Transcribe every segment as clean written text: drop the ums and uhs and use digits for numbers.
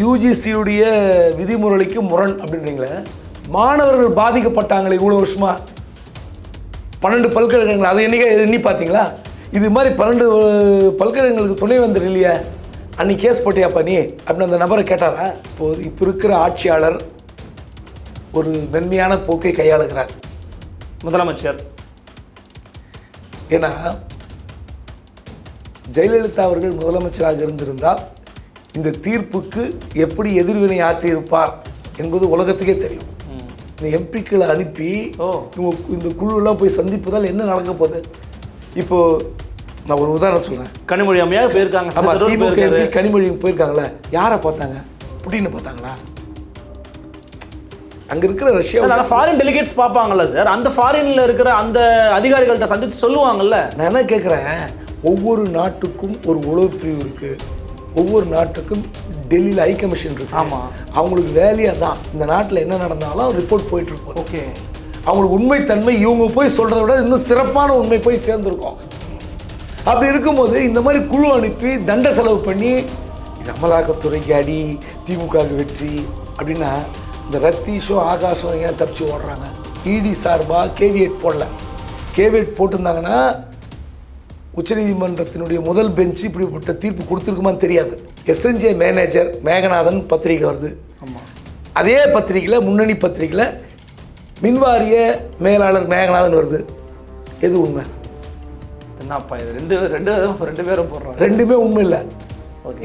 யூஜிசியுடைய விதிமுறைக்கு முரண் அப்படின்றீங்களே, மாணவர்கள் பாதிக்கப்பட்டாங்களே இவ்வளோ வருஷமா 12 பல்கலைக்கழகங்கள், அதை என்னைக்கே எண்ணி பார்த்தீங்களா? இது மாதிரி 12 பல்கலைக்கழகங்களுக்கு துணை வந்தர் இல்லையா, அன்னைக்கு கேஸ் போட்டியாப்பா நீ அப்படின்னு அந்த நபரை கேட்டாரா? இப்போ இருக்கிற ஆட்சியாளர் ஒரு மென்மையான போக்கை கையாளுகிறார் முதலமைச்சர். ஏன்னா ஜெயலலிதா அவர்கள் முதலமைச்சராக இருந்திருந்தால் இந்த தீர்ப்புக்கு எப்படி எதிர்வினை ஆற்றியிருப்பார் என்பது உலகத்துக்கே தெரியும். இந்த எம்பிக்களை அனுப்பி இந்த குழுவெல்லாம் போய் சந்திப்பதால் என்ன நடக்க போகுது? இப்போ நான் ஒரு உதாரணம் சொல்கிறேன். கனிமொழி அம்மையாக போயிருக்காங்க. ஆமாம், திமுக எம்பி கனிமொழி போயிருக்காங்களே, யாரை பார்த்தாங்க? புட்டின்னு பார்த்தாங்களா? அங்கே இருக்கிற ரஷ்யா ஃபாரின் டெலிகேட்ஸ் பார்ப்பாங்கல்ல சார், அந்த ஃபாரினில் இருக்கிற அந்த அதிகாரிகள்கிட்ட சந்தித்து சொல்லுவாங்கல்ல. நான் என்ன கேட்குறேன், ஒவ்வொரு நாட்டுக்கும் ஒரு உளவு பிரிவு இருக்குது, ஒவ்வொரு நாட்டுக்கும் டெல்லியில் ஹை கமிஷன் இருக்குது. ஆமாம், அவங்களுக்கு வேலையாக தான் இந்த நாட்டில் என்ன நடந்தாலும் ரிப்போர்ட் போயிட்டுருக்கோம். ஓகே, அவங்களுக்கு உண்மைத்தன்மை இவங்க போய் சொல்கிறத விட இன்னும் சிறப்பான உண்மை போய் சேர்ந்துருக்கோம். அப்படி இருக்கும்போது இந்த மாதிரி குழு அனுப்பி தண்ட செலவு பண்ணி அமலாக்கத்துறைக்கு அடி, திமுகவுக்கு வெற்றி அப்படின்னா இந்த ரத்தீஷும் ஆகாஷும் ஏன் தப்பிச்சு ஓடுறாங்க? இடி சார்பாக கேவியேட் போடல. கேவியேட் போட்டிருந்தாங்கன்னா உச்சநீதிமன்றத்தினுடைய முதல் பெஞ்சு இப்படிப்பட்ட தீர்ப்பு கொடுத்துருக்குமான்னு தெரியாது. எஸ்என்ஜே மேனேஜர் மேகநாதன் பத்திரிகை வருது. ஆமாம், அதே பத்திரிகையில் முன்னணி பத்திரிகையில் மின்வாரிய மேலாளர் மேகநாதன் வருது. எது உண்மை? என்னப்பா இது? ரெண்டு பேரும் போடுறாங்க. ரெண்டுமே உண்மை இல்லை.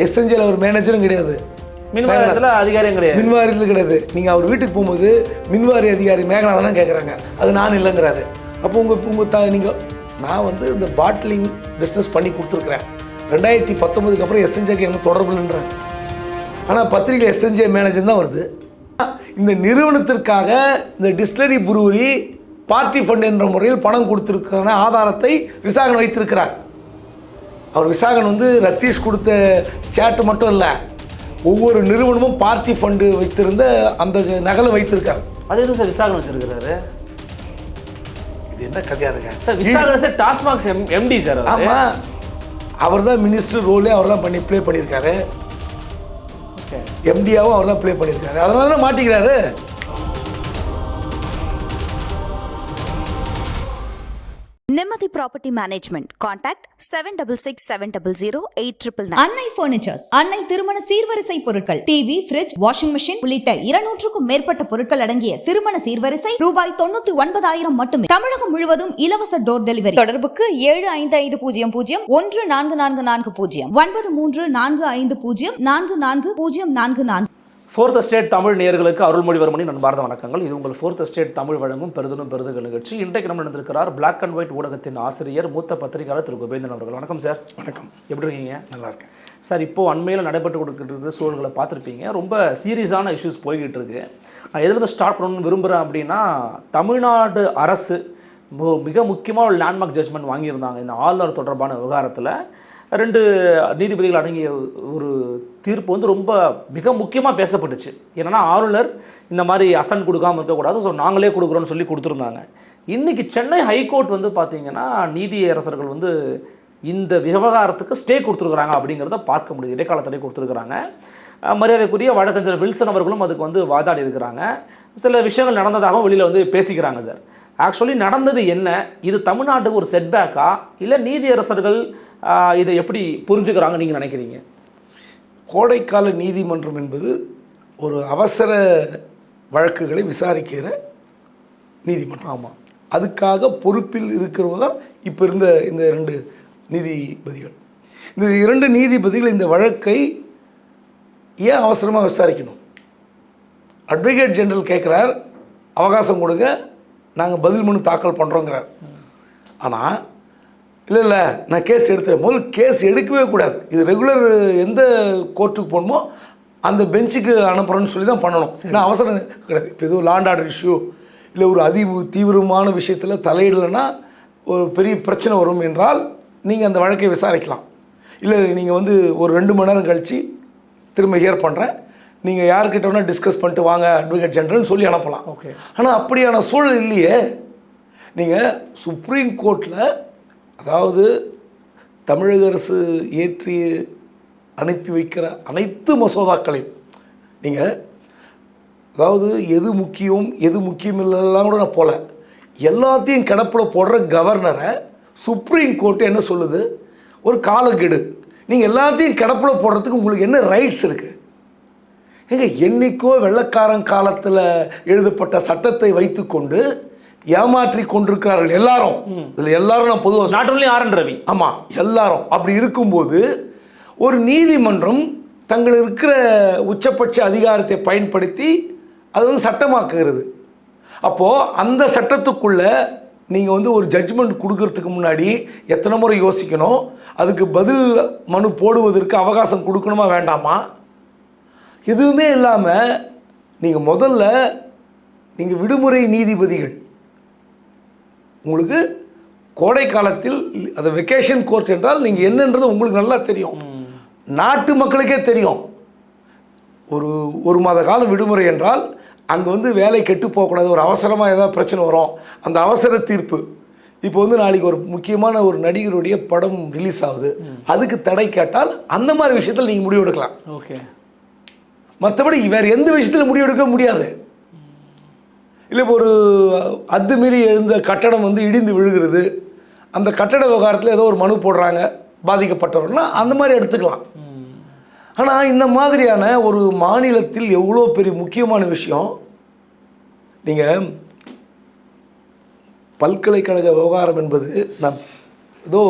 எஸ்என்ஜியில் அவர் மேனேஜரும் கிடையாது, மின்வாரியத்தில் அதிகாரியும் கிடையாது. மின்வாரியத்தில் கிடையாது. நீங்கள் அவர் வீட்டுக்கு போகும்போது மின்வாரிய அதிகாரி மேகநாதன் கேட்குறாங்க, அது நான் இல்லைங்கிறாரு. அப்போ நீங்கள் நான் இந்த பாட்டிலிங் பிஸ்னஸ் பண்ணி கொடுத்துருக்குறேன், 2019 அப்புறம் எஸ்என்ஜேக்கு எனக்கு தொடர்பு இல்லைன்றேன். ஆனால் பத்திரிகை எஸ்என்ஜே மேனேஜர் தான் வருது. இந்த நிறுவனத்திற்காக இந்த டிஸ்டிலரி புரூவரி பார்ட்டி ஃபண்ட் என்ற முறையில் பணம் கொடுத்துருக்கான ஆதாரத்தை விசாகன் வைத்திருக்கிறார். அவர் விசாகன் ரத்தீஷ் கொடுத்த சேட்டு மட்டும் இல்லை, ஒவ்வொரு நிறுவனமும் பார்ட்டி ஃபண்டு வைத்திருந்த அந்த நகலை வைத்திருக்கார். அது எதுவும் சார் விசாகன் வச்சிருக்கிறாரு? இது என்ன கதையாக இருக்க sir? Visakan sir TASMAC MD sir. ஆமாம், அவர் தான் மினிஸ்டர் ரோலே அவர் தான் ப்ளே பண்ணியிருக்காரு. எம்டியாவும் அவர் தான் ப்ளே பண்ணியிருக்காரு. அதனால தான் மாட்டிக்கிறாரு. நிம்மதி ப்ராப்பர்ட்டி மேனேஜ்மெண்ட். கான்டாக்ட் 7667008999. அன்னை பர்னிச்சர்ஸ். அன்னை திருமண சீர்வரிசை பொருட்கள், டிவி, ஃபிரிட்ஜ், வாஷிங் மிஷின் உள்ளிட்ட 200க்கும் மேற்பட்ட பொருட்கள் அடங்கிய திருமண சீர்வரிசை ரூபாய் 99,000 மட்டுமே. தமிழகம் முழுவதும் இலவச டோர் டெலிவரி. தொடர்புக்கு 7550014440 9345044044. ஃபோர்த் எஸ்டேட் தமிழ் நேயர்களுக்கு அருள்மொழிவர்மனின் அன்பார்ந்த வணக்கங்கள். இது உங்கள் ஃபோர்த் எஸ்டேட் தமிழ் வழங்கும் பெருதலும் பெருதுகள் நிகழ்ச்சி. இன்றைக்கு நம்ம நடந்திருக்கிறார் பிளாக் அண்ட் ஒயிட் ஊடகத்தின் ஆசிரியர், மூத்த பத்திரிகையாளர் திரு கோபேந்தன் அவர்கள். வணக்கம் சார். வணக்கம். எப்படி இருக்கீங்க? நல்லா இருக்கேன் சார். இப்போது அண்மையில் நடைபெற்று கொடுக்கிட்டு இருக்கிற சூழல்களை பார்த்துருப்பீங்க. ரொம்ப சீரியஸான இஷ்யூஸ் போய்கிட்டு இருக்கு. நான் எதில் ஸ்டார்ட் பண்ணணும்னு விரும்புகிறேன் அப்படின்னா, தமிழ்நாடு அரசு மிக முக்கியமாக ஒரு லேண்ட்மார்க் ஜட்ஜ்மெண்ட் வாங்கியிருந்தாங்க இந்த ஆளுநர் தொடர்பான விவகாரத்தில். 2 நீதிபதிகள் அடங்கிய ஒரு தீர்ப்பு ரொம்ப மிக முக்கியமாக பேசப்பட்டுச்சு. என்னென்னா, ஆளுநர் இந்த மாதிரி அசன்ட் கொடுக்காமல் இருக்கக்கூடாது, ஸோ நாங்களே கொடுக்குறோன்னு சொல்லி கொடுத்துருந்தாங்க. இன்றைக்கி சென்னை ஹைகோர்ட் பார்த்தீங்கன்னா நீதியரசர்கள் இந்த விவகாரத்துக்கு ஸ்டே கொடுத்துருக்குறாங்க அப்படிங்கிறத பார்க்க முடியுது. இடைக்கால தடை கொடுத்துருக்குறாங்க. மரியாதைக்குரிய வழக்கறிஞர் வில்சன் அவர்களும் அதுக்கு வாதாடி இருக்கிறாங்க. சில விஷயங்கள் நடந்ததாகவும் வெளியில் பேசிக்கிறாங்க சார். ஆக்சுவலி நடந்தது என்ன? இது தமிழ்நாட்டுக்கு ஒரு செட்பேக்கா, இல்லை நீதியரசர்கள் இதை எப்படி புரிஞ்சுக்கிறாங்க நீங்கள் நினைக்கிறீங்க? கோடைக்கால நீதிமன்றம் என்பது ஒரு அவசர வழக்குகளை விசாரிக்கிற நீதிமன்றம். ஆமாம், அதுக்காக பொறுப்பில் இருக்கிறவங்க தான் இப்போ இருந்த இந்த 2 நீதிபதிகள். இந்த 2 நீதிபதிகள் இந்த வழக்கை ஏன் அவசரமாக விசாரிக்கணும்? அட்வொகேட் ஜெனரல் கேட்குறார், அவகாசம் கொடுங்க, நாங்கள் பதில் மனு தாக்கல் பண்ணுறோங்கிறார். ஆனால் இல்லை நான் கேஸ் எடுத்துகிறேன். முதல்ல கேஸ் எடுக்கவே கூடாது. இது ரெகுலர் எந்த கோர்ட்டுக்கு போகணுமோ அந்த பெஞ்சுக்கு அனுப்புகிறோன்னு சொல்லி தான் பண்ணணும். ஏன்னா அவசரம் கிடையாது. இப்போ எதுவும் லாண்ட் ஆர்டர் இஷ்யூ இல்லை ஒரு தீவிரமான விஷயத்தில் தலையிடலைன்னா ஒரு பெரிய பிரச்சனை வரும் என்றால் நீங்கள் அந்த வழக்கை விசாரிக்கலாம். இல்லை நீங்கள் ஒரு 2 மணி நேரம் கழித்து திரும்ப ஹியர் பண்ணுறேன், நீங்கள் யார்கிட்ட வேணால் டிஸ்கஸ் பண்ணிட்டு வாங்க அட்வொகேட் ஜெனரல்னு சொல்லி அனுப்பலாம். ஓகே. ஆனால் அப்படியான சூழல் இல்லையே. நீங்கள் சுப்ரீம் கோர்ட்டில், அதாவது தமிழக அரசு ஏற்றி அனுப்பி வைக்கிற அனைத்து மசோதாக்களையும் நீங்கள் அதாவது எது முக்கியம் எது முக்கியம் இல்லைலாம் கூட நான் போகல, எல்லாத்தையும் கிடப்பில் போடுற கவர்னரை சுப்ரீம் கோர்ட்டு என்ன சொல்லுது, ஒரு காலக்கெடு, நீங்கள் எல்லாத்தையும் கிடப்பில் போடுறதுக்கு உங்களுக்கு என்ன ரைட்ஸ் இருக்குது? ஏங்க என்னைக்கோ வெள்ளைக்காரன் காலத்தில் எழுதப்பட்ட சட்டத்தை வைத்துக்கொண்டு ஏமாற்றி கொண்டிருக்கிறார்கள் எல்லாரும். இதில் எல்லாரும் நான் பொதுவாக not only R N Ravi. ஆமாம், எல்லாரும். அப்படி இருக்கும்போது ஒரு நீதிமன்றம் தங்கள் இருக்கிற உச்சபட்ச அதிகாரத்தை பயன்படுத்தி அது வந்து சட்டமாக்குகிறது. அப்போது அந்த சட்டத்துக்குள்ளே நீங்கள் வந்து ஒரு ஜட்ஜ்மெண்ட் கொடுக்கறதுக்கு முன்னாடி எத்தனை முறை யோசிக்கணும், அதுக்கு பதில் மனு போடுவதற்கு அவகாசம் கொடுக்கணுமா வேண்டாமா, எதுவுமே இல்லாமல் நீங்கள் முதல்ல நீங்கள் விடுமுறை நீதிபதிகள், உங்களுக்கு கோடை காலத்தில் அது வெக்கேஷன் கோர்ட் என்றால் நீங்கள் என்னன்றது உங்களுக்கு நல்லா தெரியும், நாட்டு மக்களுக்கே தெரியும். ஒரு மாத காலம் விடுமுறை என்றால் அங்கே வந்து வேலை கெட்டு போகக்கூடாது, ஒரு அவசரமாக ஏதாவது பிரச்சனை வரும், அந்த அவசர தீர்ப்பு. இப்போ வந்து நாளைக்கு ஒரு முக்கியமான ஒரு நடிகருடைய படம் ரிலீஸ் ஆகுது, அதுக்கு தடை கேட்டால் அந்த மாதிரி விஷயத்தில் நீங்கள் முடிவு எடுக்கலாம். ஓகே, மற்றபடி வேறு எந்த விஷயத்தில் முடிவு எடுக்க முடியாது. இல்லை இப்போ ஒரு அத்துமீறி எழுந்த கட்டடம் வந்து இடிந்து விழுகிறது, அந்த கட்டட விவகாரத்தில் ஏதோ ஒரு மனு போடுறாங்க பாதிக்கப்பட்டவர்கள்னா அந்த மாதிரி எடுத்துக்கலாம். ஆனால் இந்த மாதிரியான ஒரு மாநிலத்தில் எவ்வளோ பெரிய முக்கியமான விஷயம், நீங்கள் பல்கலைக்கழக விவகாரம் என்பது நான் ஏதோ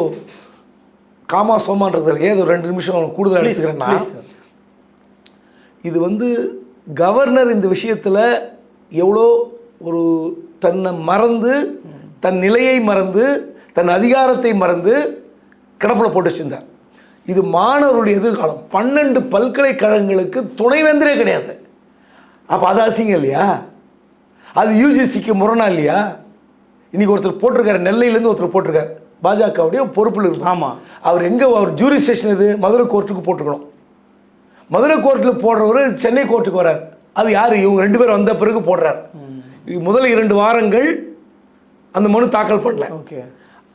காமா சோமான்றது ஏதோ 2 நிமிஷம் கூடுதலாக எடுத்துக்கிறேன்னா, இது வந்து கவர்னர் இந்த விஷயத்தில் எவ்வளோ ஒரு தன்னை மறந்து, தன் நிலையை மறந்து, தன் அதிகாரத்தை மறந்து கிடப்பில் போட்டு வச்சிருந்தார். இது மாணவருடைய எதிர்காலம். 12 பல்கலைக்கழகங்களுக்கு துணைவேந்தரே கிடையாது. அப்போ அது அசிங்கம் இல்லையா? அது யூஜிசிக்கு முரணா இல்லையா? இன்றைக்கி ஒருத்தர் போட்டிருக்காரு, நெல்லையிலேருந்து ஒருத்தர் போட்டிருக்காரு, பாஜகவுடைய பொறுப்பில் இருக்கு. ஆமாம், அவர் எங்கே, அவர் ஜூரி ஸ்டேஷன் இது மதுரை கோர்ட்டுக்கு போட்டுக்கணும். மதுரை கோர்ட்டில் போடுறவர் சென்னை கோர்ட்டுக்கு வர்றார். அது யார்? இவங்க 2 பேர் வந்த பிறகு போடுறார். முதல் 2 வாரங்கள் அந்த மனு தாக்கல் பண்ணல. ஓகே,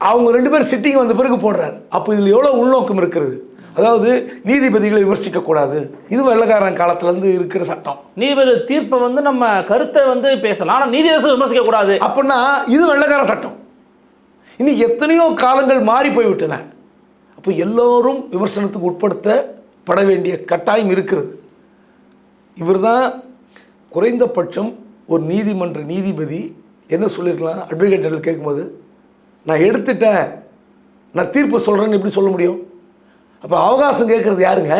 அவங்க 2 பேர் சிட்டிங் வந்த பிறகு போடுறார். அப்போ இதில் எவ்வளோ உள்நோக்கம் இருக்கிறது? அதாவது நீதிபதிகளை விமர்சிக்கக்கூடாது, இது வெள்ளக்காரன் காலத்துலேருந்து இருக்கிற சட்டம். நீதிபதி தீர்ப்பை வந்து நம்ம கருத்தை வந்து பேசலாம், ஆனால் நீதியரசை விமர்சிக்கக்கூடாது அப்படின்னா இது வெள்ளக்கார சட்டம். இன்னைக்கு எத்தனையோ காலங்கள் மாறி போய்விட்டன. அப்போ எல்லோரும் விமர்சனத்துக்கு உட்படுத்தப்பட வேண்டிய கட்டாயம் இருக்கிறது. இவர் தான் குறைந்தபட்சம் ஒரு நீதிமன்ற நீதிபதி என்ன சொல்லியிருக்கலாம், அட்வொகேட் ஜெனரல் கேட்கும்போது, நான் எடுத்துட்டேன், நான் தீர்ப்பு சொல்கிறேன்னு எப்படி சொல்ல முடியும்? அப்போ அவகாசம் கேட்குறது யாருங்க?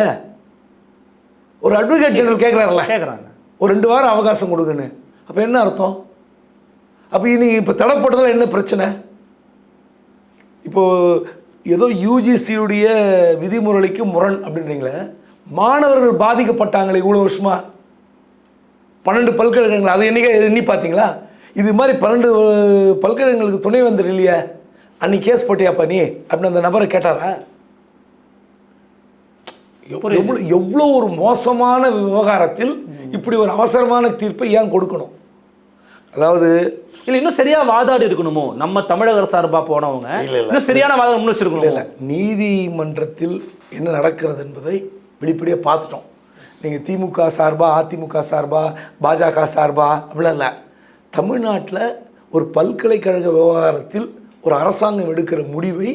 ஒரு அட்வொகேட் ஜெனரல் கேட்குறாருல, கேட்குறாங்க ஒரு 2 வாரம் அவகாசம் கொடுங்கன்னு. அப்போ என்ன அர்த்தம்? அப்போ இன்னைக்கு இப்போ தடைப்பட்டதில் என்ன பிரச்சனை? இப்போது ஏதோ யூஜிசியுடைய விதிமுறைக்கு முரண் அப்படின்றீங்களே, மாணவர்கள் பாதிக்கப்பட்டாங்களே இவ்வளோ வருஷமா 12 பல்கலைக்கழகங்கள், அதை எண்ணி பார்த்தீங்களா? இது மாதிரி 12 பல்கலைக்கழகங்களுக்கு துணைவேந்தர் இல்லையா, அன்னைக்கு கேஸ் போட்டியாப்பா நீ அப்படின்னு அந்த நபரை கேட்டாரா? எவ்வளோ ஒரு மோசமான விவகாரத்தில் இப்படி ஒரு அவசரமான தீர்ப்பை ஏன் கொடுக்கணும்? அதாவது இல்லை, இன்னும் சரியாக வாதாடி இருக்கணுமோ? நம்ம தமிழக சார்பாக போனவங்க இன்னும் சரியான வாதம் முன் வச்சிருக்கணும். இல்லை, நீதிமன்றத்தில் என்ன நடக்கிறது என்பதை வெளிப்படையாக பார்த்துட்டோம். நீங்கள் திமுக சார்பா, அதிமுக சார்பா, பாஜக சார்பா அப்படிலாம் இல்லை. தமிழ்நாட்டில் ஒரு பல்கலைக்கழக விவகாரத்தில் ஒரு அரசாங்கம் எடுக்கிற முடிவை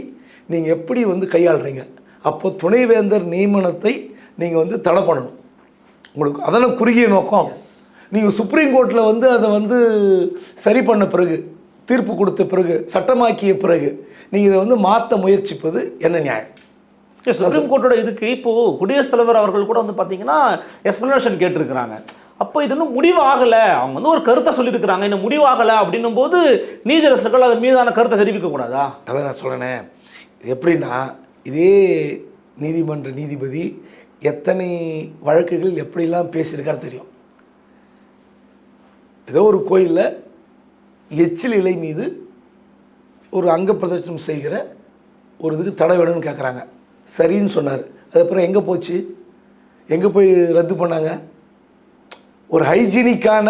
நீங்கள் எப்படி வந்து கையாளுறீங்க? அப்போ துணைவேந்தர் நியமனத்தை நீங்கள் வந்து தடை பண்ணணும். உங்களுக்கு அதெல்லாம் குறுகிய நோக்கம். நீங்கள் சுப்ரீம் கோர்ட்டில் வந்து அதை வந்து சரி பண்ண பிறகு, தீர்ப்பு கொடுத்த பிறகு, சட்டமாக்கிய பிறகு நீங்கள் இதை வந்து மாற்ற முயற்சிப்பது என்ன நியாயம்? சுப்ரீம் கோர்ட்டோட இதுக்கு இப்போது குடியரசுத் தலைவர் அவர்கள் கூட வந்து பார்த்தீங்கன்னா எக்ஸ்பிளனேஷன் கேட்டிருக்கிறாங்க. அப்போ இது இன்னும் முடிவாகலை, அவங்க வந்து ஒரு கருத்தை சொல்லியிருக்கிறாங்க, இன்னும் முடிவாகலை அப்படின்னும் போது நீதியரசர்கள் அதன் மீதான கருத்தை தெரிவிக்கக்கூடாதா? அதான் நான் சொல்கிறேனே, எப்படின்னா இதே நீதிமன்ற நீதிபதி எத்தனை வழக்குகள் எப்படிலாம் பேசியிருக்காரு தெரியும். ஏதோ ஒரு கோயிலில் எச்சில் இலை மீது ஒரு அங்க பிரதட்சணம் செய்கிற ஒரு இதுக்கு தடை வேணும்னு கேட்குறாங்க. சரின்னு சொன்னார். அதுக்கப்புறம் எங்கே போச்சு? எங்கே போய் ரத்து பண்ணாங்க? ஒரு ஹைஜீனிக்கான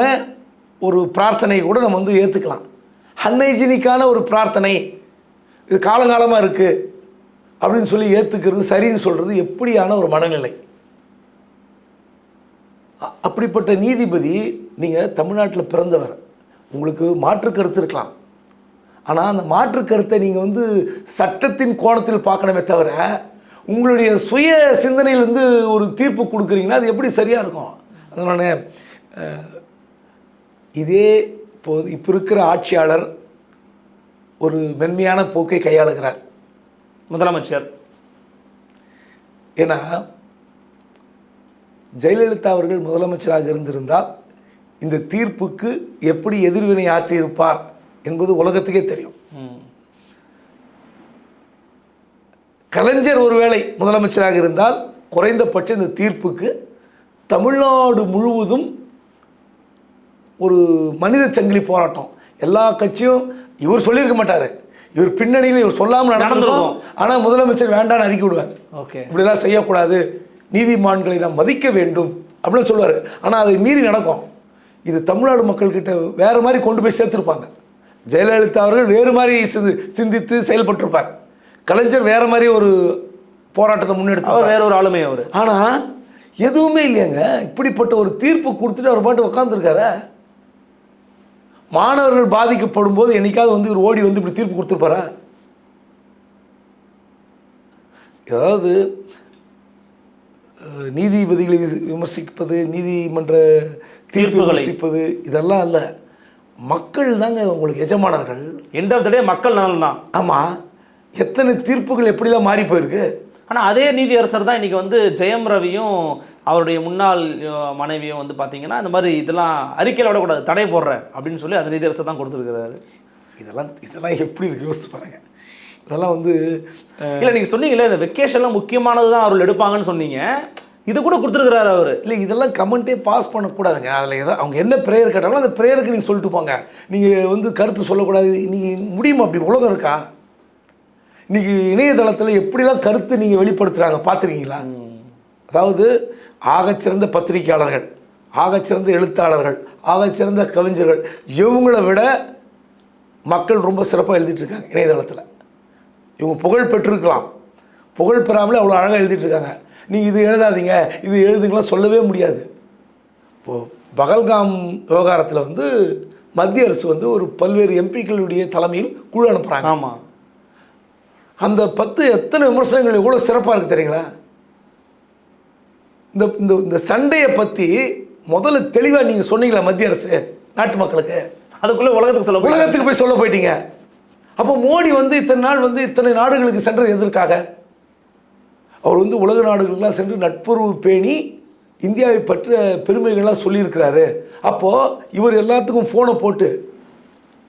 ஒரு பிரார்த்தனை கூட நம்ம வந்து ஏற்றுக்கலாம். அன்ஹைஜீனிக்கான ஒரு பிரார்த்தனை இது காலங்காலமாக இருக்குது அப்படின்னு சொல்லி ஏற்றுக்கிறது, சரின்னு சொல்கிறது எப்படியான ஒரு மனநிலை? அப்படிப்பட்ட நீதிபதி, நீங்கள் தமிழ்நாட்டில் பிறந்தவர், உங்களுக்கு மாற்று கருத்து இருக்கலாம். ஆனால் அந்த மாற்று கருத்தை நீங்கள் வந்து சட்டத்தின் கோணத்தில் பார்க்கணுமே தவிர உங்களுடைய சுய சிந்தனையிலேருந்து ஒரு தீர்ப்பு கொடுக்குறீங்கன்னா அது எப்படி சரியாக இருக்கும்? அதனால இதே இப்போ இருக்கிற ஆட்சியாளர் ஒரு மென்மையான போக்கை கையாளுகிறார் முதலமைச்சர். ஏன்னா ஜெயலலிதா அவர்கள் முதலமைச்சராக இருந்திருந்தால் இந்த தீர்ப்புக்கு எப்படி எதிர்வினை ஆற்றியிருப்பார் என்பது உலகத்துக்கே தெரியும். கலைஞர் ஒருவேளை முதலமைச்சராக இருந்தால் குறைந்தபட்சம் இந்த தீர்ப்புக்கு தமிழ்நாடு முழுவதும் ஒரு மனித சங்கிலி போராட்டம், எல்லா கட்சியும், இவர் சொல்லியிருக்க மாட்டார், இவர் பின்னணியில் இவர் சொல்லாமல் நடந்திருக்கும். ஆனால் முதலமைச்சர் வேண்டான்னு அறிக்கை விடுவார். ஓகே, இப்படிலாம் செய்யக்கூடாது, நீதிமான்களை நாம் மதிக்க வேண்டும் அப்படின்னு சொல்லுவார். ஆனால் அதை மீறி நடக்கும். இது தமிழ்நாடு மக்கள்கிட்ட வேறு மாதிரி கொண்டு போய் சேர்த்துருப்பாங்க. ஜெயலலிதா அவர்கள் வேறு மாதிரி சிந்தித்து செயல்பட்டிருப்பார். கலைஞர் வேறு மாதிரி ஒரு போராட்டத்தை முன்னெடுத்து வேற ஒரு ஆளுமை அவர். ஆனால் எதுவுமே இல்லையாங்க. இப்படிப்பட்ட ஒரு தீர்ப்பு கொடுத்துட்டு அவர் பாட்டு உட்காந்துருக்காரு. மாணவர்கள் பாதிக்கப்படும் போது என்னைக்காவது வந்து இவர் ஓடி வந்து இப்படி தீர்ப்பு கொடுத்துருப்பாரா? ஏதாவது நீதிபதிகளை விமர்சிப்பது, நீதிமன்ற தீர்ப்பு விமர்சிப்பது இதெல்லாம் இல்லை. மக்கள் தாங்க உங்களுக்கு எஜமானர்கள். எண்ட் ஆஃப் த டே மக்கள் நலன் தான். ஆமாம், எத்தனை தீர்ப்புகள் எப்படிலாம் மாறி போயிருக்கு. ஆனால் அதே நீதியரசர் தான் இன்றைக்கி வந்து ஜெயம் ரவியும் அவருடைய முன்னாள் மனைவியும் வந்து பார்த்தீங்கன்னா இந்த மாதிரி இதெல்லாம் அறிக்கையில் விடக்கூடாது, தடை போடுறேன் அப்படின்னு சொல்லி அந்த நீதியரசர் தான் கொடுத்துருக்கிறாரு. இதெல்லாம் எப்படி இருக்கு யோசிச்சு பாருங்க. இதெல்லாம் வந்து இல்லை, நீங்கள் சொன்னீங்களே இந்த வெக்கேஷன்லாம் முக்கியமானது தான் அவர்கள் எடுப்பாங்கன்னு சொன்னீங்க, இது கூட கொடுத்துருக்கிறாரு அவர். இல்லை, இதெல்லாம் கமெண்ட்டே பாஸ் பண்ணக்கூடாதுங்க. அதில் ஏதோ அவங்க என்ன ப்ரேயர் கேட்டாங்களோ அந்த ப்ரேயருக்கு நீங்கள் சொல்லிட்டு போங்க. நீங்கள் வந்து கருத்து சொல்லக்கூடாது. நீங்கள் முடியுமா? அப்படி உலகம் இருக்கா? இன்றைக்கி இணையதளத்தில் எப்படிலாம் கருத்து நீங்கள் வெளிப்படுத்துகிறாங்க பார்த்துருக்கீங்களா? அதாவது ஆகச்சிறந்த பத்திரிகையாளர்கள், ஆகச்சிறந்த எழுத்தாளர்கள், ஆகச்சிறந்த கவிஞர்கள், இவங்கள விட மக்கள் ரொம்ப சிறப்பாக எழுதிட்டுருக்காங்க இணையதளத்தில். இவங்க புகழ் பெற்றிருக்கலாம், புகழ் பெறாமலே அவ்வளோ அழகாக எழுதிட்டுருக்காங்க. நீங்கள் இது எழுதாதீங்க, இது எழுதுங்களாம் சொல்லவே முடியாது. இப்போது பகல்காம் விவகாரத்தில் வந்து மத்திய அரசு வந்து ஒரு பல்வேறு எம்பிக்களுடைய தலைமையில் குழு அனுப்புகிறாங்க. ஆமாம், அந்த 10 எத்தனை விமர்சனங்கள் எவ்வளோ சிறப்பாக இருக்குது தெரியுங்களா? இந்த இந்த இந்த சண்டையை பற்றி முதல்ல தெளிவாக நீங்கள் சொன்னீங்களா மத்திய அரசு நாட்டு மக்களுக்கு? அதுக்குள்ளே உலகத்துக்கு போய் சொல்ல போயிட்டீங்க. அப்போ மோடி வந்து இத்தனை நாள் வந்து இத்தனை நாடுகளுக்கு சென்றது எதற்காக? அவர் வந்து உலக நாடுகளுக்கெல்லாம் சென்று நட்புறவு பேணி இந்தியாவை பற்றிய பெருமைகள்லாம் சொல்லியிருக்கிறாரு. அப்போது இவர் எல்லாத்துக்கும் ஃபோனை போட்டு,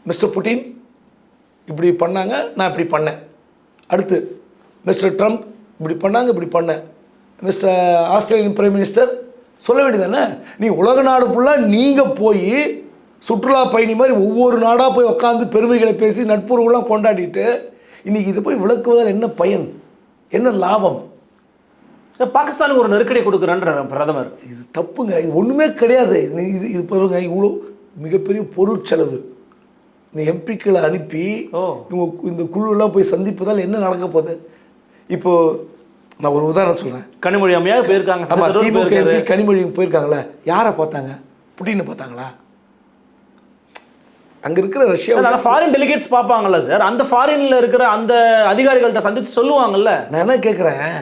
மிஸ்டர் புட்டின் இப்படி பண்ணாங்க, நான் இப்படி பண்ணேன், அடுத்து மிஸ்டர் ட்ரம்ப் இப்படி பண்ணாங்க, இப்படி பண்ணேன், மிஸ்டர் ஆஸ்திரேலியன் பிரைம் மினிஸ்டர் சொல்ல வேண்டியதானே? நீ உலக நாடு ஃபுல்லாக நீங்கள் போய் சுற்றுலா பயணி மாதிரி ஒவ்வொரு நாடாக போய் உட்காந்து பெருமைகளை பேசி நட்புறவுலாம் கொண்டாடிட்டு இன்றைக்கி இதை போய் விளக்குவதால் என்ன பயன், என்ன லாபம்? பாகிஸ்தானுக்கு ஒரு நெருக்கடி கொடுக்குறன்ற பிரதமர். இது தப்புங்க. இது ஒன்றுமே கிடையாது. இது இது பாருங்க, இவ்வளோ மிகப்பெரிய பொருட்செலவு இந்த எம்பிக்களை அனுப்பி இவங்க இந்த குழுவெல்லாம் போய் சந்திப்பதால் என்ன நடக்க போகுது? இப்போது நான் ஒரு உதாரணம் சொல்கிறேன். கனிமொழி அம்மையாக போயிருக்காங்க. ஆமாம், திமுக எம்பி கனிமொழி போயிருக்காங்களே, யாரை பார்த்தாங்க? புட்டினை பார்த்தாங்களா? அங்கே இருக்கிற ரஷ்யா ஃபாரின் டெலிகேட்ஸ் பார்ப்பாங்கல்ல சார், அந்த ஃபாரினில் இருக்கிற அந்த அதிகாரிகள்கிட்ட சந்தித்து சொல்லுவாங்கல்ல. நான் என்ன கேட்குறேன்,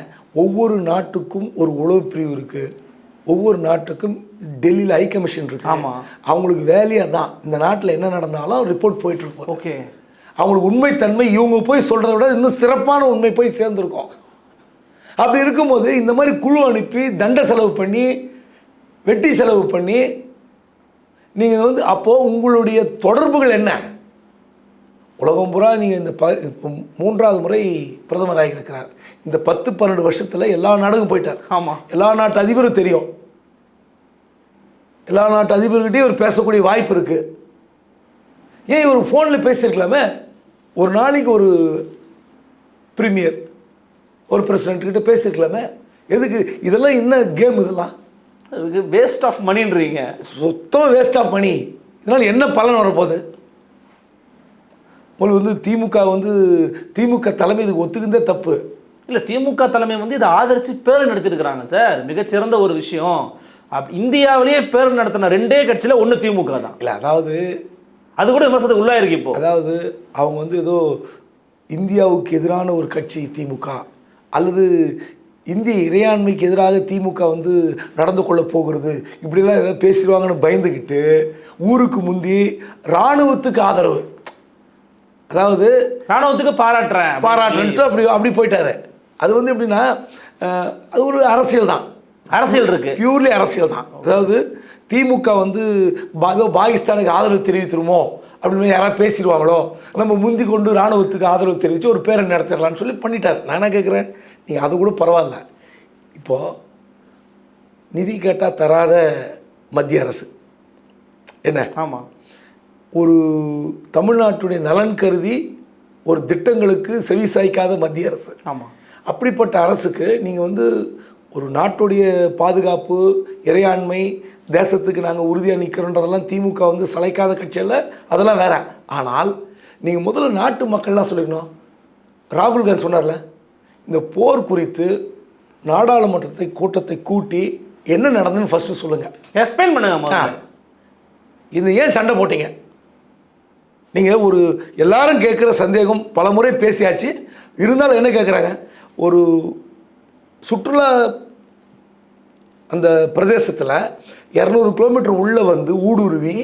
ஒவ்வொரு நாட்டுக்கும் ஒரு உளவு பிரிவு இருக்குது, ஒவ்வொரு நாட்டுக்கும் டெல்லியில் ஹை கமிஷன் இருக்குது. ஆமாம், அவங்களுக்கு வேலையாக தான் இந்த நாட்டில் என்ன நடந்தாலும் ரிப்போர்ட் போயிட்டுருப்போம். ஓகே, அவங்களுக்கு உண்மைத்தன்மை இவங்க போய் சொல்கிறத விட இன்னும் சிறப்பான உண்மை போய் சேர்ந்துருக்கோம். அப்படி இருக்கும்போது இந்த மாதிரி குழு அனுப்பி தண்டை செலவு பண்ணி வெட்டி செலவு பண்ணி நீங்கள் வந்து அப்போது உங்களுடைய தொடர்புகள் என்ன? உலகம் பூரா நீங்கள் இந்த இப்போ 3வது முறை பிரதமராக இருக்கிறார். இந்த 10-12 வருஷத்தில் எல்லா நாடுக்கும் போயிட்டார். ஆமாம், எல்லா நாட்டு அதிபரும் தெரியும், எல்லா நாட்டு அதிபர்கிட்டையும் இவர் பேசக்கூடிய வாய்ப்பு இருக்குது. ஏன் இவர் ஃபோனில் பேசியிருக்கலாமே? ஒரு நாளைக்கு ஒரு பிரீமியர், ஒரு பிரசிடென்ட்கிட்ட பேசியிருக்கலாமே? எதுக்கு இதெல்லாம்? என்ன கேம் இதெல்லாம்? வேஸ்ட் ஆஃப் மணின்றீங்க. சுத்தம் வேஸ்ட் ஆஃப் மணி. இதனால் என்ன பலன் வரப்போகுது? உங்களுக்கு வந்து திமுக தலைமை இதுக்கு ஒத்துக்குந்தே தப்பு இல்லை. திமுக தலைமை வந்து இதை ஆதரித்து பேரை நடத்திருக்கிறாங்க சார். மிகச்சிறந்த ஒரு விஷயம். இந்தியாவிலேயே பேர் நடத்தின 2 கட்சியில் ஒன்று திமுக தான். இல்லை, அதாவது அது கூட விமர்சனத்துக்கு உள்ளாயிருக்கு இப்போ. அதாவது அவங்க வந்து ஏதோ இந்தியாவுக்கு எதிரான ஒரு கட்சி திமுக, அல்லது இந்திய இறையாண்மைக்கு எதிராக திமுக வந்து நடந்து கொள்ள போகிறது, இப்படிலாம் ஏதாவது பேசிடுவாங்கன்னு பயந்துக்கிட்டு ஊருக்கு முந்தி இராணுவத்துக்கு ஆதரவு, அதாவது இராணுவத்துக்கு பாராட்டுறேன்ட்டு அப்படி போயிட்டாரு. அது வந்து எப்படின்னா அது ஒரு அரசியல் தான், அரசியல் இருக்கு, பியூர்லி அரசியல் தான். அதாவது திமுக வந்து பாகிஸ்தானுக்கு ஆதரவு தெரிவித்துருமோ அப்படின்னு யாராவது பேசிடுவாங்களோ, நம்ம முந்தி கொண்டு இராணுவத்துக்கு ஆதரவு தெரிவித்து ஒரு பேரை நடத்திடலான்னு சொல்லி பண்ணிட்டார். நான் என்ன கேட்குறேன், நீங்கள் அது கூட பரவாயில்ல, இப்போது நிதி கேட்டால் தராத மத்திய அரசு என்ன, ஆமாம், ஒரு தமிழ்நாட்டுடைய நலன் கருதி ஒரு திட்டங்களுக்கு செவி சாய்க்காத மத்திய அரசு. ஆமாம், அப்படிப்பட்ட அரசுக்கு நீங்கள் வந்து ஒரு நாட்டுடைய பாதுகாப்பு, இறையாண்மை, தேசத்துக்கு நாங்கள் உறுதியாக நிற்கிறோன்றதெல்லாம் திமுக வந்து சளைக்காத கட்சியில், அதெல்லாம் வேற. ஆனால் நீங்கள் முதல்ல நாட்டு மக்கள்லாம் சொல்லிக்கணும். ராகுல் காந்தி சொன்னார்ல, இந்த போர் குறித்து நாடாளுமன்றத்தை கூட்டத்தை கூட்டி என்ன நடந்ததுன்னு ஃபஸ்ட்டு சொல்லுங்கள், எக்ஸ்பிளைன் பண்ணுங்க. இந்த ஏன் சண்டை போட்டீங்க? நீங்கள் ஒரு எல்லாரும் கேட்குற சந்தேகம் பல முறை பேசியாச்சு. இருந்தாலும் என்ன கேட்குறாங்க, ஒரு சுற்றுலா அந்த பிரதேசத்தில் 200 கிலோமீட்டர் உள்ளே வந்து ஊடுருவி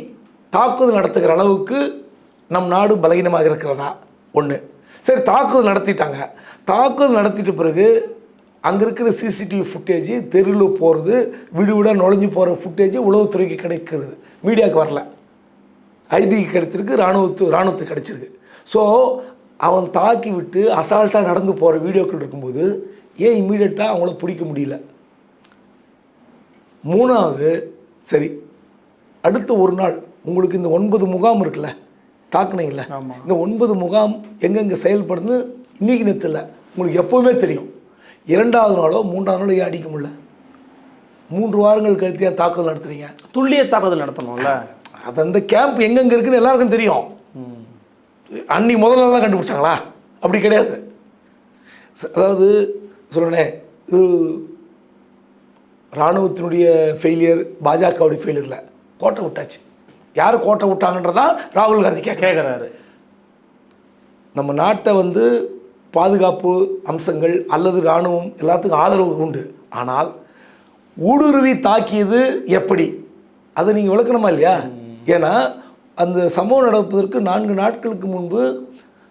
தாக்குதல் நடத்துகிற அளவுக்கு நம் நாடு பலகீனமாக இருக்கிறதா ஒன்று. சரி, தாக்குதல் நடத்திட்டாங்க. தாக்குதல் நடத்திட்ட பிறகு அங்கே இருக்கிற சிசிடிவி ஃபுட்டேஜ், தெருவில் போகிறது, வீடு வீடாக நுழைஞ்சு போகிற ஃபுட்டேஜ் உளவுத்துறைக்கு கிடைக்கிறது, மீடியாவுக்கு வரல. ஐபிக்கு கிடைச்சிருக்கு, இராணுவத்துக்கு கிடைச்சிருக்கு. ஸோ அவன் தாக்கி விட்டு அசால்ட்டாக நடந்து போகிற வீடியோக்கள் இருக்கும்போது ஏன் இம்மீடியட்டாக அவங்கள பிடிக்க முடியல? மூணாவது, சரி, அடுத்த ஒரு நாள் உங்களுக்கு இந்த 9 முகாம் இருக்குல்ல, தாக்குனீங்கள, இந்த 9 முகாம் எங்கெங்கே செயல்படுதுன்னு இன்றைக்கி நேரத்தில் உங்களுக்கு எப்போவுமே தெரியும். 2வது நாளோ 3வது நாளோ ஏன் அடிக்க முடியல? 3 வாரங்கள் கழித்து ஏன் தாக்குதல் நடத்துறீங்க? துல்லிய தாக்குதல் நடத்தணும்ல. அது அந்த கேம்ப் எங்கெங்கே இருக்குன்னு எல்லாருக்கும் தெரியும். அன்றைக்கி முதல் நாள் தான் கண்டுபிடிச்சாங்களா? அப்படி கிடையாது. அதாவது சொல்லணே, இது இராணுவத்தினுடைய ஃபெயிலியர், பாஜகவுடைய ஃபெயிலியரில் கோட்டை விட்டாச்சு. யார் கோட்டை விட்டாங்கன்றதான் ராகுல் காந்தி கேட்குறாரு. நம்ம நாட்டை வந்து பாதுகாப்பு அம்சங்கள் அல்லது இராணுவம் எல்லாத்துக்கும் ஆதரவு உண்டு. ஆனால் ஊடுருவி தாக்கியது எப்படி, அதை நீங்கள் விளக்கணுமா இல்லையா? ஏன்னா அந்த சம்பவம் நடப்பதற்கு 4 நாட்களுக்கு முன்பு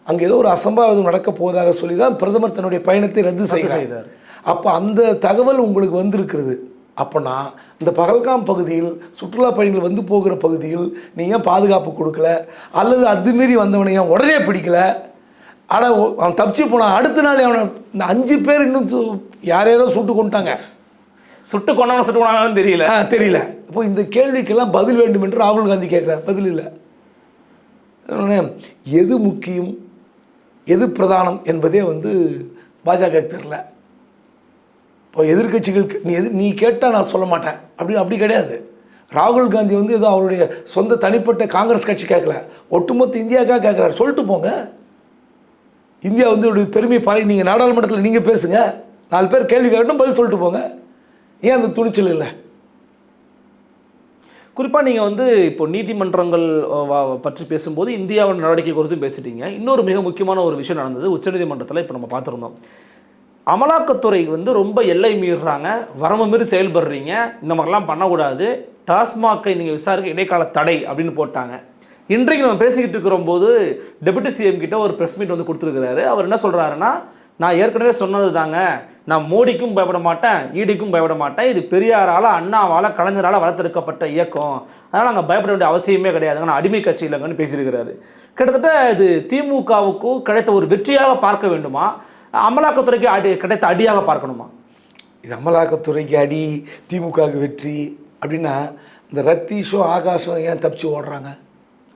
அங்கே ஏதோ ஒரு அசம்பாவிதம் நடக்கப் போவதாக சொல்லி தான் பிரதமர் தன்னுடைய பயணத்தை ரத்து செய்தார். அப்போ அந்த தகவல் உங்களுக்கு வந்திருக்கிறது. அப்போனா இந்த பகல்காம் பகுதியில் சுற்றுலா பயணிகள் வந்து போகிற பகுதியில் நீங்கள் பாதுகாப்பு கொடுக்கல, அல்லது அதுமாரி வந்தவனையும் உடனே பிடிக்கல. ஆனால் அவன் தப்பிச்சு போனான். அடுத்த நாள் அவனை இந்த 5 பேர் இன்னும் யாரையாரோ சுட்டு கொண்டாங்க. சுட்டு கொண்டாங்கன்னு தெரியல. இப்போ இந்த கேள்விக்கெல்லாம் பதில் வேண்டும் என்று ராகுல் காந்தி கேட்குறார். பதில் இல்லை. எது முக்கியம், எது பிரதானம் என்பதே வந்து பாஜக தெரியல. இப்போ எதிர்கட்சிகளுக்கு நீ கேட்டால் நான் சொல்ல மாட்டேன் அப்படி கிடையாது. ராகுல் காந்தி வந்து ஏதோ அவருடைய சொந்த தனிப்பட்ட காங்கிரஸ் கட்சி கேட்கல, ஒட்டுமொத்த இந்தியாவுக்காக கேட்குறாரு. சொல்லிட்டு போங்க, இந்தியா வந்து ஒரு பெருமை பாரு. நீங்கள் நாடாளுமன்றத்தில் நீங்கள் பேசுங்க, 4 பேர் கேள்வி கேட்கணும், பதில் சொல்லிட்டு போங்க. ஏன் அந்த துணிச்சல் இல்லை? குறிப்பாக நீங்கள் வந்து இப்போ நீதிமன்றங்கள் பற்றி பேசும்போது இந்தியாவின் நடவடிக்கை குறித்தும் பேசிட்டீங்க. இன்னொரு மிக முக்கியமான ஒரு விஷயம் நடந்தது உச்சநீதிமன்றத்தில். இப்போ நம்ம பார்த்துருந்தோம், அமலாக்கத்துறை வந்து ரொம்ப எல்லை மீறுறாங்க, வரம்பு மீறி செயல்படுறீங்க, இந்த மாதிரிலாம் பண்ணக்கூடாது, டாஸ்மாகை நீங்கள் விசாரிக்க இடைக்கால தடை அப்படின்னு போட்டாங்க. இன்றைக்கு நம்ம பேசிக்கிட்டு இருக்கிறோம்போது டெபுட்டி சிஎம் கிட்ட ஒரு ப்ரெஸ் மீட் வந்து கொடுத்துருக்கிறாரு. அவர் என்ன சொல்கிறாருன்னா, நான் ஏற்கனவே சொன்னது தாங்க, நான் மோடிக்கும் பயப்பட மாட்டேன், ஈடிக்கும் பயப்பட மாட்டேன், இது பெரியாரால், அண்ணாவால், கலைஞரால் வளர்த்தெடுக்கப்பட்ட இயக்கம், அதனால் நாங்கள் பயப்பட வேண்டிய அவசியமே கிடையாதுங்க, நான் அடிமை கட்சி இல்லைங்கன்னு பேசியிருக்கிறாரு. கிட்டத்தட்ட இது திமுகவுக்கும் கிடைத்த ஒரு வெற்றியாக பார்க்க வேண்டுமா, அமலாக்கத்துறைக்கு கிடைத்த அடியாக பார்க்கணுமா? இது அமலாக்கத்துறைக்கு அடி, திமுகவுக்கு வெற்றி அப்படின்னா இந்த ரத்தீஷும் ஆகாஷும் ஏன் தப்பிச்சு ஓடுறாங்க?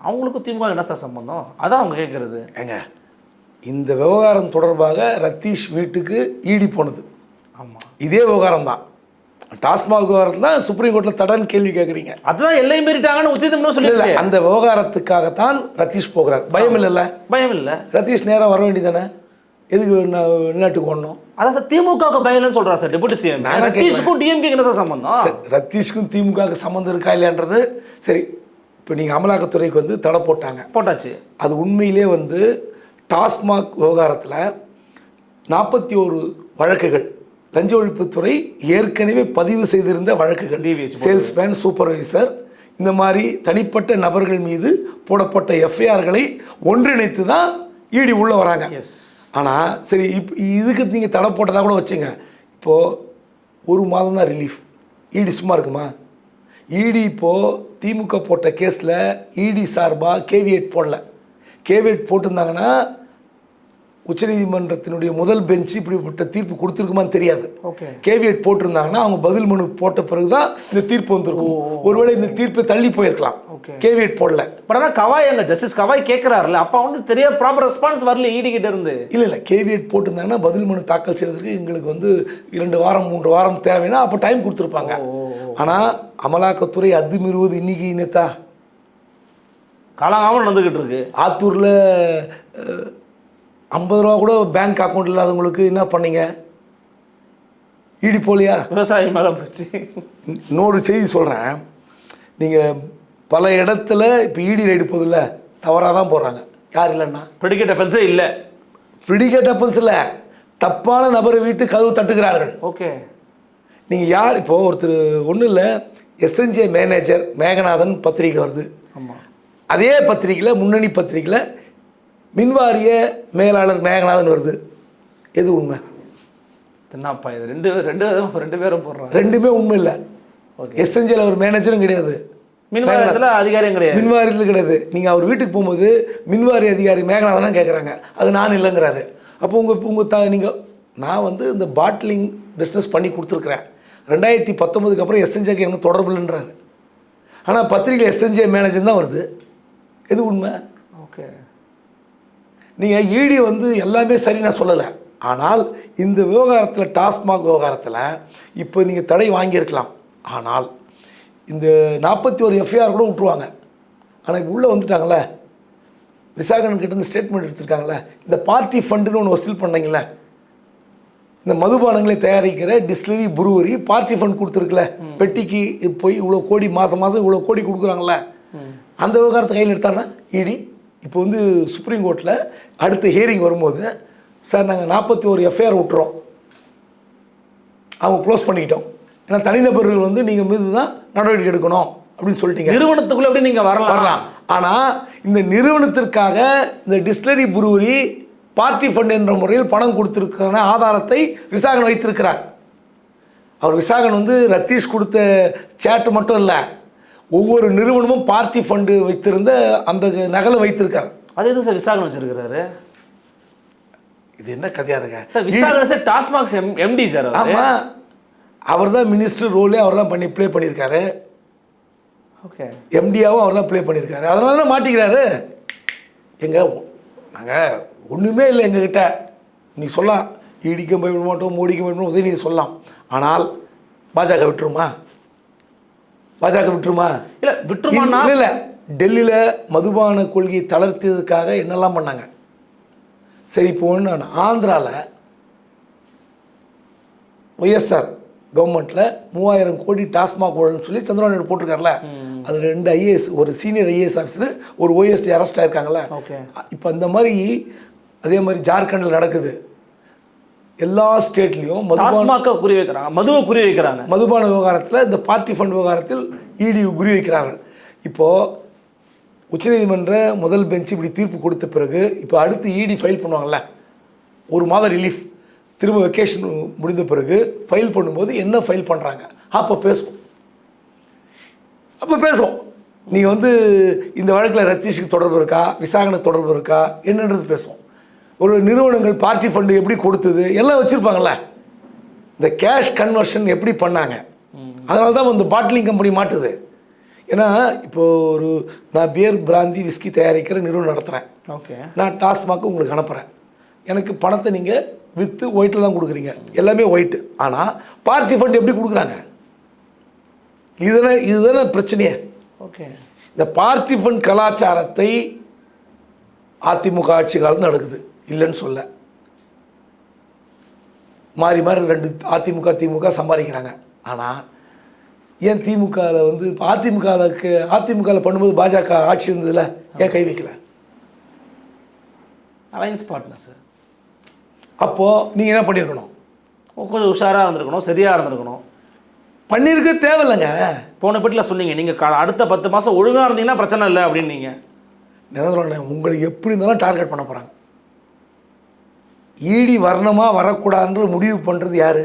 அவங்களுக்கும் திமுக என்ன சார் சம்பந்தம்? அதான் அவங்க கேட்குறது. ஏங்க, இந்த விவகாரம் தொடர்பாக ரத்தீஷ் வீட்டுக்கு ஈடி போனது. ஆமாம், இதே விவகாரம் தான். டாஸ்மாக் விவகாரத்தில் தான் சுப்ரீம் கோர்ட்டில் தடன்னு கேள்வி கேட்குறீங்க. அதுதான் எல்லை மீறிட்டாங்கன்னு உச்சநீதிமன்றம் சொல்லி அந்த விவகாரத்துக்காகத்தான் ரத்தீஷ் போகிறார். பயம் இல்லைல்ல? பயம் இல்லை. ரத்தீஷ் நேராக வர வேண்டியதானே? எதுக்கு வெளிநாட்டுக்கு ஓடணும்? அதான் சார் திமுகவுக்கு பயங்கன்னு சொல்கிறார் சார் டெபுட்டி சிஎம். நான் ரத்தீஷுக்கும் டிஎம்கேக்கு என்ன சார் சம்பந்தம்? ரத்தீஷுக்கும் திமுகவுக்கு சம்மந்தம் இருக்கா இல்லையான்றது சரி. இப்போ நீங்கள் அமலாக்கத்துறைக்கு வந்து தடை போட்டாச்சு. அது உண்மையிலே வந்து டாஸ்மாக் விவகாரத்தில் 41 வழக்குகள் லஞ்ச ஒழிப்புத்துறை ஏற்கனவே பதிவு செய்திருந்த வழக்குகள், சேல்ஸ்மேன், சூப்பர்வைசர், இந்த மாதிரி தனிப்பட்ட நபர்கள் மீது போடப்பட்ட எஃப்ஐஆர்களை ஒன்றிணைத்து தான் இடி உள்ளே வராங்க. ஆனால் சரி, இதுக்கு நீங்கள் தடை போட்டதாக கூட வச்சுங்க. இப்போது 1 மாதம் தான் ரிலீஃப். இடி சும்மா இருக்குமா? இடி இப்போது திமுக போட்ட கேஸில் இடி சார்பாக கேவியேட் போடல. கேவியேட் போட்டிருந்தாங்கன்னா உச்சநீதிமன்றத்தினுடைய முதல் பெஞ்சு இப்படிப்பட்ட தீர்ப்பு கொடுத்துருக்குமான்னு தெரியாது. கேவியேட் போட்டிருந்தாங்கன்னா அவங்க பதில் மனு போட்ட பிறகு தான் இந்த தீர்ப்பு வந்திருக்கும். ஒருவேளை இந்த தீர்ப்பை தள்ளி போயிருக்கலாம். கேவியேட் போடல. பட் ஆனால் கவாய் எங்க ஜஸ்டிஸ் கவாய் கேட்குறாருல, அப்போ வந்து தெரிய ப்ராப்பர் ரெஸ்பான்ஸ் வரல இடி கிட்ட இருந்து. இல்லை கேவியேட் போட்டிருந்தாங்கன்னா பதில் மனு தாக்கல் செய்வதற்கு எங்களுக்கு வந்து 2 வாரம் 3 வாரம் தேவைன்னா அப்போ டைம் கொடுத்துருப்பாங்க. ஆனால் அமலாக்கத்துறை அத்துமீறுவது இன்னைக்கு நேத்தா காலங்காமல் நடந்துக்கிட்டு இருக்கு. ஆத்தூரில் 50 ரூபா கூட பேங்க் அக்கௌண்ட் இல்லாதவங்களுக்கு என்ன பண்ணீங்க? இடி போலியா? விவசாயி மேலே போச்சு. இன்னொரு செய்தி சொல்கிறேன். நீங்கள் பல இடத்துல இப்போ இடி ரைடு போதில்ல, தவறாக தான் போடுறாங்க. யார் இல்லைன்னா ப்ரெடிகேட் அஃபென்ஸே இல்லை. ப்ரெடிகேட் அஃபென்ஸ் இல்லை, தப்பான நபரை வீட்டு கதவு தட்டுகிறார்கள். நீங்கள் யார்? இப்போது ஒருத்தர் ஒன்றும் இல்லை, எஸ்என்ஜே மேனேஜர் மேகநாதன் பத்திரிக்கை வருது. அதே பத்திரிக்கையில் முன்னணி பத்திரிக்கையில் மின்வாரிய மேலாளர் மேகநாதன் வருது. எது உண்மை? என்னப்பா இது? ரெண்டு பேரும் போடுறாங்க. ரெண்டுமே உண்மை இல்லை. எஸ்என்ஜியில் அவர் மேனேஜரும் கிடையாது, மின்வாரியத்தில் அதிகாரியும் கிடையாது. மின்வாரியத்தில் கிடையாது. நீங்கள் அவர் வீட்டுக்கு போகும்போது மின்வாரிய அதிகாரி மேகநாதன் கேட்குறாங்க, அது நான் இல்லைங்கிறாரு. அப்போ உங்கள் நீங்கள் நான் வந்து இந்த பாட்லிங் பிஸ்னஸ் பண்ணி கொடுத்துருக்குறேன். 2019க்கு அப்புறம் எஸ்என்ஜேக்கு எனக்கு தொடர்பு இல்லைன்றாரு. ஆனால் பத்திரிகை எஸ்என்ஜே மேனேஜர் தான் வருது. எது உண்மை? நீங்கள் இடி வந்து எல்லாமே சரி நான் சொல்லலை. ஆனால் இந்த விவகாரத்தில், டாஸ்மாக் விவகாரத்தில் இப்போ நீங்கள் தடை வாங்கியிருக்கலாம். ஆனால் இந்த 41 எஃப்ஐஆர் கூட விட்டுருவாங்க. ஆனால் இப்போ உள்ளே வந்துட்டாங்களே, விசாகன் கிட்டேருந்து ஸ்டேட்மெண்ட் எடுத்துருக்காங்களே, இந்த பார்ட்டி ஃபண்டுன்னு ஒன்று வசூல் பண்ணீங்களே, இந்த மதுபானங்களை தயாரிக்கிற டிஸ்டிலரி புருவரி பார்ட்டி ஃபண்ட் கொடுத்துருக்குல, பெட்டிக்கு போய் இவ்வளோ கோடி மாதம் இவ்வளோ கோடி கொடுக்குறாங்களே, அந்த விவகாரத்தை கையில் எடுத்தானா இடி? இப்போ வந்து சுப்ரீம் கோர்ட்டில் அடுத்த ஹியரிங் வரும்போது, சார் நாங்கள் 41 எஃப்ஐஆர் விட்டுறோம், அவங்க க்ளோஸ் பண்ணிக்கிட்டோம், ஏன்னா தனிநபர்கள் வந்து நீங்கள் மீது தான் நடவடிக்கை எடுக்கணும் அப்படின்னு சொல்லிட்டீங்க. நிறுவனத்துக்குள்ளே எப்படி நீங்கள் வரலாம். ஆனால் இந்த நிறுவனத்திற்காக இந்த டிஸ்டிலரி புருவரி பார்ட்டி ஃபண்ட் என்ற முறையில் பணம் கொடுத்துருக்கான ஆதாரத்தை விசாகன் வைத்திருக்கிறார். அவர் விசாகன் வந்து ரத்தீஷ் கொடுத்த சேட்டு மட்டும் இல்லை, ஒவ்வொரு நிறுவனமும் பார்ட்டி ஃபண்டு வைத்திருந்த அந்த நகலை வைத்திருக்கார். அது எதுவும் சார் விசாகன் வச்சிருக்கிறாரு? இது என்ன கதையா இருக்க? Visakan sir TASMAC MD sir. ஆமாம், அவர் தான் மினிஸ்டர் ரோலே அவர் தான் ப்ளே பண்ணியிருக்காரு. எம்டியாவும் அவர் தான் ப்ளே பண்ணியிருக்காரு. அதனால தான் மாட்டிக்கிறாரு. நாங்கள் ஒன்றுமே இல்லை எங்ககிட்ட. நீ சொல்லலாம் இடிக்க பயப்பட மாட்டோம், மோடிக்க பயப்பட மாட்டோம், உதயநிதி சொல்லலாம். ஆனால் பாஜக விட்டுருமா? இல்லை விட்டுருமா? இல்லை, டெல்லியில் மதுபான கொள்கையை தளர்த்தியதுக்காக என்னெல்லாம் பண்ணாங்க. சரி, இப்போ ஒன்று ஆந்திராவில் ஒய்எஸ்ஆர் கவர்மெண்ட்டில் 3000 கோடி டாஸ்மாக் ஊழல்னு சொல்லி சந்திரபாபு நாயுடு போட்டிருக்காருல, அது 2 ஐஏஎஸ், ஒரு சீனியர் ஐஏஎஸ் ஆஃபீஸர், ஒரு ஓஎஸ்டி அரெஸ்ட் ஆயிருக்காங்கல்ல. இப்போ அந்த மாதிரி அதே மாதிரி ஜார்க்கண்டில் நடக்குது. எல்லா ஸ்டேட்லேயும் மதுவை குறி வைக்கிறாங்க. மதுபான விவகாரத்தில், இந்த பார்ட்டி ஃபண்ட் விவகாரத்தில் இடி குறி வைக்கிறார்கள். இப்போது உச்சநீதிமன்ற முதல் பெஞ்ச் இப்படி தீர்ப்பு கொடுத்த பிறகு இப்போ அடுத்து இடி ஃபைல் பண்ணுவாங்கள்ல, 1 மாதம் ரிலீஃப், திரும்ப வெக்கேஷன் முடிந்த பிறகு ஃபைல் பண்ணும்போது என்ன ஃபைல் பண்ணுறாங்க அப்போ பேசுவோம். நீங்கள் வந்து இந்த வழக்கில் ரத்தீஷுக்கு தொடர்பு இருக்கா, விசாகனுக்கு தொடர்பு இருக்கா என்னன்றது பேசுவோம். ஒரு நிறுவனங்கள் பார்ட்டி ஃபண்டு எப்படி கொடுத்தது எல்லாம் வச்சுருப்பாங்கள்ல, இந்த கேஷ் கன்வர்ஷன் எப்படி பண்ணாங்க, அதனால தான் இந்த பாட்டிலிங் கம்பெனி மாட்டுது. ஏன்னா இப்போது நான் பியர் பிராந்தி விஸ்கி தயாரிக்கிற நிறுவனம் நடத்துகிறேன். நான் டாஸ்மாக்கு உங்களுக்கு அனுப்புகிறேன். எனக்கு பணத்தை நீங்கள் விற்று ஒயிட்டில் தான் கொடுக்குறீங்க, எல்லாமே ஒயிட்டு. ஆனால் பார்ட்டி ஃபண்ட் எப்படி கொடுக்குறாங்க? இதுதானே பிரச்சனையே. இந்த பார்ட்டி ஃபண்ட் கலாச்சாரத்தை அதிமுக ஆட்சி காலத்தில் நடக்குது, இல்லைன்னு சொல்ல. மாறி மாறி 2 அதிமுக திமுக சம்பாதிக்கிறாங்க. ஆனால் ஏன் திமுகவில் வந்து இப்போ அதிமுகவில் பண்ணும்போது பாஜக ஆட்சி இருந்ததில்ல, ஏன் கை வைக்கல? Alliance partner sir. அப்போது நீங்கள் என்ன பண்ணியிருக்கணும்? கொஞ்சம் உஷாராக இருந்திருக்கணும், சரியாக இருந்திருக்கணும். பண்ணியிருக்க தேவையில்லைங்க. போன பட்டியில் சொன்னீங்க நீங்கள் அடுத்த 10 மாதம் ஒழுங்காக இருந்தீங்கன்னா பிரச்சனை இல்லை அப்படின்னீங்க. என்ன சொல்கிறேன், உங்களுக்கு எப்படி இருந்தாலும் டார்கெட் பண்ண போகிறாங்க. ஈடி வரணுமா வரக்கூடாதுன்ற முடிவு பண்ணுறது யார்?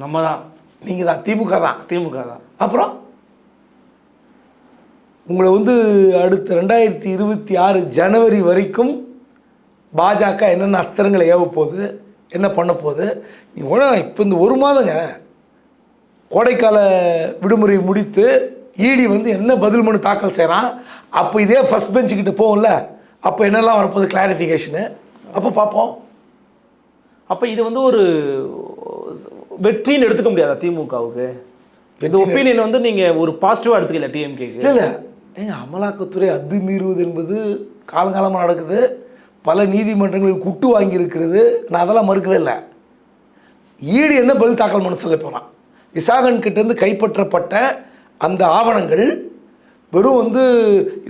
நம்ம தான். நீங்கள் தான். திமுக தான். திமுக தான். அப்புறம் உங்களை வந்து அடுத்த 2026 ஜனவரி வரைக்கும் பாஜக என்னென்ன அஸ்திரங்களை ஏவ போகுது, என்ன பண்ண போகுது? இப்போ இந்த 1 மாதங்க கோடைக்கால விடுமுறை முடித்து ஈடி வந்து என்ன பதில் மனு தாக்கல் செய்கிறான். அப்போ இதே ஃபஸ்ட் பெஞ்சுக்கிட்ட போகும்ல, அப்போ என்னெல்லாம் வரப்போகுது கிளாரிஃபிகேஷனு, அப்போ பார்ப்போம். அப்போ இது வந்து ஒரு வெற்றின்னு எடுத்துக்க முடியாதா திமுகவுக்கு? இந்த ஒப்பீனியன் வந்து நீங்கள் ஒரு பாசிட்டிவாக எடுத்துக்கல டிஎம்கேக்கு? இல்லை ஏங்க, அமலாக்கத்துறை அத்துமீறுவது என்பது காலங்காலமாக நடக்குது. பல நீதிமன்றங்களில் குட்டு வாங்கியிருக்கிறது. நான் அதெல்லாம் மறுக்கவே இல்லை. ஈடு என்ன பதில் தாக்கல் பண்ண சொல்ல போகிறான்? விசாகன் கிட்டேருந்து கைப்பற்றப்பட்ட அந்த ஆவணங்கள் வெறும் வந்து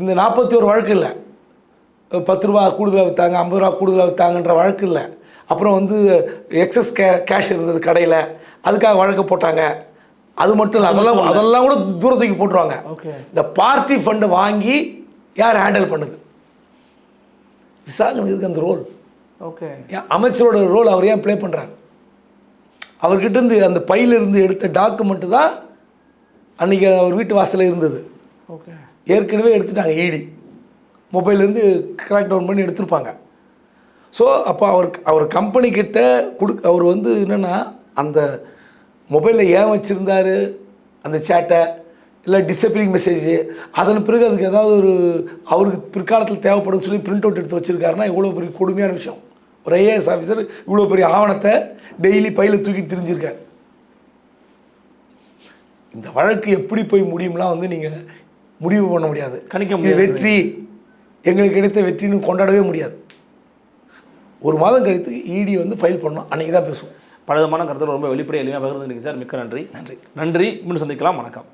இந்த 41 வழக்கு இல்லை, 10 ரூபா கூடுதலாக விற்றாங்க, 50 ரூபா கூடுதலாக விற்றாங்கன்ற வழக்கு இல்லை. அப்புறம் வந்து எக்ஸஸ் கேஷ் இருந்தது கடையில், அதுக்காக வழக்கு போட்டாங்க. அது மட்டும் இல்லை, அதெல்லாம் கூட தூரத்துக்கு போட்டுருவாங்க. இந்த பார்ட்டி ஃபண்டை வாங்கி யார் ஹேண்டில் பண்ணுது? விசாகன் இதுக்கு அந்த ரோல். ஓகே, அமைச்சரோட ரோல் அவர் ஏன் ப்ளே பண்ணுறாரு? அவர்கிட்டருந்து அந்த பையிலிருந்து எடுத்த டாக்குமெண்ட்டு தான் அன்றைக்கி அவர் வீட்டு வாசலில் இருந்தது. ஓகே, ஏற்கனவே எடுத்துட்டாங்க ஈடி. மொபைல்லேருந்து கிராக் டவுன் பண்ணி எடுத்திருப்பாங்க. ஸோ அப்போ அவர் கம்பெனிக்கிட்ட அவர் வந்து என்னென்னா அந்த மொபைலில் ஏன் வச்சுருந்தார் அந்த சேட்டை, இல்லை டிசப்பிரிங் மெசேஜ், அதன் பிறகு அதுக்கு ஏதாவது ஒரு அவருக்கு பிற்காலத்தில் தேவைப்படும் சொல்லி பிரிண்ட் அவுட் எடுத்து வச்சுருக்காருன்னா இவ்வளோ பெரிய கொடுமையான விஷயம். ஒரு ஐஏஎஸ் ஆஃபீஸர் இவ்வளோ பெரிய ஆவணத்தை டெய்லி பையில் தூக்கிட்டு திரிஞ்சிருக்கார். இந்த வழக்கு எப்படி போய் முடியும்லாம் வந்து நீங்கள் முடிவு பண்ண முடியாது. இது வெற்றி, எங்களுக்கு கிடைத்த வெற்றின்னு கொண்டாடவே முடியாது. 1 மாதம் கழித்து ஈடி வந்து ஃபைல் பண்ணோம், அன்றைக்கி தான் பேசுவோம். பலவிதமான கருத்துக்கள் ரொம்ப வெளிப்படையாக எளிமையாக பகிர்ந்துருக்கீங்க சார். மிக்க நன்றி. நன்றி. நன்றி. மீண்டும் சந்திக்கலாம். வணக்கம்.